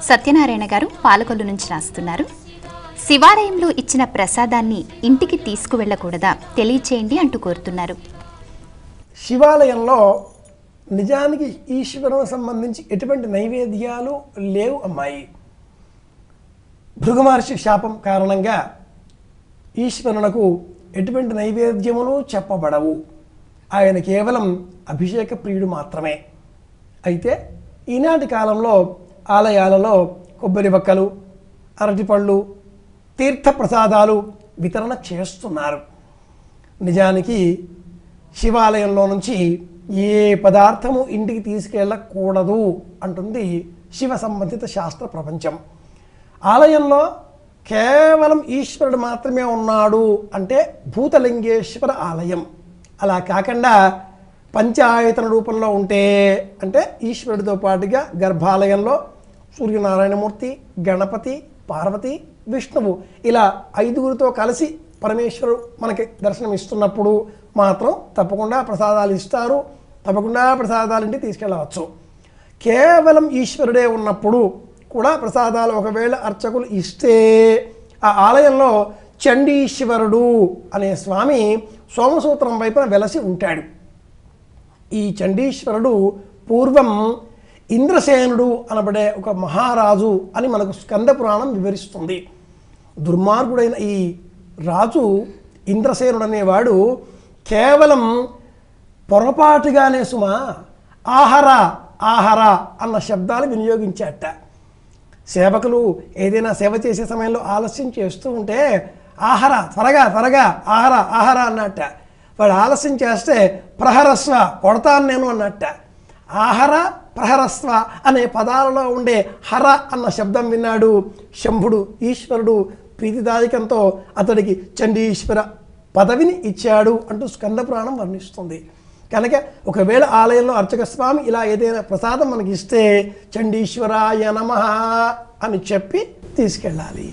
సత్యనారాయణ గారు పాలకొల్లు నుంచి రాస్తున్నారు. శివాలయంలో ఇచ్చిన ప్రసాదాన్ని ఇంటికి తీసుకువెళ్ళకూడదా, తెలియచేయండి అంటూ కోరుతున్నారు. శివాలయంలో నిజానికి ఈశ్వరునికి సంబంధించి ఎటువంటి నైవేద్యాలు లేవు అమ్మాయి. భృగు మహర్షి శాపం కారణంగా ఈశ్వరునకు ఎటువంటి నైవేద్యములు చెప్పబడవు. ఆయన కేవలం అభిషేక ప్రియుడు మాత్రమే. అయితే ఈనాటి కాలంలో ఆలయాలలో కొబ్బరి బక్కలు, అరటిపళ్ళు, తీర్థ ప్రసాదాలు వితరణ చేస్తున్నారు. నిజానికి శివాలయంలో నుంచి ఏ పదార్థము ఇంటికి తీసుకెళ్ళకూడదు అంటుంది శివ సంబంధిత శాస్త్ర ప్రపంచం. ఆలయంలో కేవలం ఈశ్వరుడు మాత్రమే ఉన్నాడు అంటే భూతలింగేశ్వర ఆలయం. అలా కాకుండా పంచాయతన రూపంలో ఉంటే అంటే ఈశ్వరుడితో పాటుగా గర్భాలయంలో సూర్యనారాయణమూర్తి, గణపతి, పార్వతి, విష్ణువు ఇలా 5గురితో కలిసి పరమేశ్వరుడు మనకి దర్శనం ఇస్తున్నప్పుడు మాత్రం తప్పకుండా ప్రసాదాలు ఇస్తారు. తప్పకుండా ప్రసాదాలు ఇంటికి తీసుకెళ్ళవచ్చు. కేవలం ఈశ్వరుడే ఉన్నప్పుడు కూడా ప్రసాదాలు ఒకవేళ అర్చకులు ఇస్తే ఆ ఆలయంలో చండీశ్వరుడు అనే స్వామి సోమసూత్రం వైపున వెలసి ఉంటాడు. ఈ చండీశ్వరుడు పూర్వం ఇంద్రసేనుడు అనబడే ఒక మహారాజు అని మనకు స్కంద పురాణం వివరిస్తుంది. దుర్మార్గుడైన ఈ రాజు ఇంద్రసేనుడు అనేవాడు కేవలం పొరపాటుగానే ఆహార ఆహార అన్న శబ్దాలు వినియోగించాట. సేవకులు ఏదైనా సేవ చేసే సమయంలో ఆలస్యం చేస్తూ ఉంటే ఆహార త్వరగా త్వరగా ఆహార ఆహార అన్నట్ట. వాడు ఆలస్యం చేస్తే ప్రహరస్వ కొడతాను నేను అన్నట్ట. ఆహార ప్రహరస్వ అనే పదాలలో ఉండే హర అన్న శబ్దం విన్నాడు శంభుడు. ఈశ్వరుడు ప్రీతిదాయకంతో అతడికి చండీశ్వర పదవిని ఇచ్చాడు అంటూ స్కంద పురాణం వర్ణిస్తుంది. కనుక ఒకవేళ ఆలయంలో అర్చక స్వామి ఇలా ఏదైనా ప్రసాదం మనకి ఇస్తే చండీశ్వరాయ నమః అని చెప్పి తీసుకెళ్ళాలి.